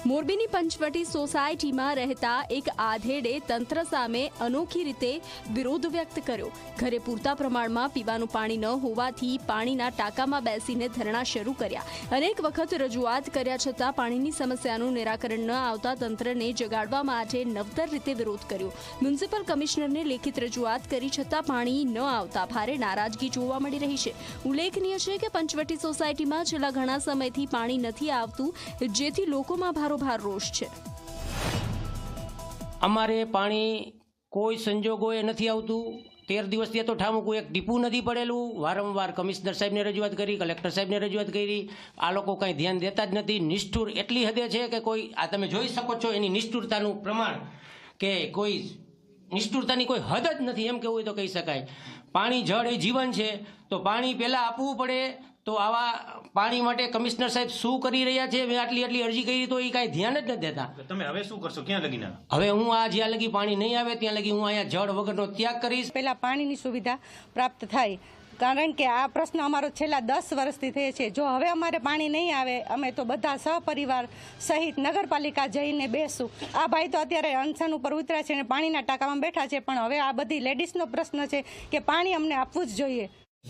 મોરબીની પંચવટી સોસાયટીમાં રહેતા એક આધેડે તંત્ર સામે અનોખી રીતે વિરોધ વ્યક્ત કર્યો। ઘરે પૂરતા પ્રમાણમાં પીવાનું પાણી ન હોવાથી પાણીના ટાંકામાં બેસીને ધરણા શરૂ કર્યા। અનેક વખત રજૂઆત કર્યા છતાં પાણીની સમસ્યાનું નિરાકરણ ન આવતા તંત્રને જગાડવા માટે નવતર રીતે વિરોધ કર્યો। મ્યુનિસિપલ કમિશનરને લેખિત રજૂઆત કરી છતાં પાણી ન આવતા ભારે નારાજગી જોવા મળી રહી છે। ઉલ્લેખનીય છે કે પંચવટી સોસાયટીમાં છેલ્લા ઘણા સમયથી પાણી નથી આવતું, જેથી લોકોમાં ભારોભાર રોષ છે। અમારે પાણી કોઈ સંજોગોએ નથી આવતું। 13 દિવસથી તો ઠામુકું એક ટીપું નથી પડેલું। વારંવાર કમિશનર સાહેબને રજૂઆત કરી, કલેક્ટર સાહેબને રજૂઆત કરી, આ લોકો કંઈ ધ્યાન દેતા જ નથી। નિષ્ઠુર એટલી હદે છે કે કોઈ આ તમે જોઈ શકો છો એની નિષ્ઠુરતાનું પ્રમાણ, કે કોઈ નિષ્ઠુરતાની કોઈ હદ જ નથી એમ કહેવું હોય તો કહી શકાય। પાણી જળ એ જીવન છે, તો પાણી પહેલાં આપવું પડે। તો આવા પાણી માટે કમિશનર સાહેબ શું કરી રહ્યા છે? મેં આટલી અરજી કરી તો એ કાંઈ ધ્યાન જ નથી દેતા। તમે હવે શું કરશો? ક્યાં લગીને? હવે હું આ જ્યાં લગી પાણી નહીં આવે ત્યાં લગી હું અહીંયા જળ વગરનો ત્યાગ કરીશ। પહેલા પાણીની સુવિધા પ્રાપ્ત થાય, કારણ કે આ પ્રશ્ન અમારો છેલ્લા 10 વર્ષથી થયો છે। જો હવે અમારે પાણી નહીં આવે, અમે તો બધા સહપરિવાર સહિત નગરપાલિકા જઈને બેસું। આ ભાઈ તો અત્યારે અનશન ઉપર ઉતર્યા છે અને પાણીના ટાંકામાં બેઠા છે, પણ હવે આ બધી લેડીઝનો પ્રશ્ન છે કે પાણી અમને આપવું જ જોઈએ।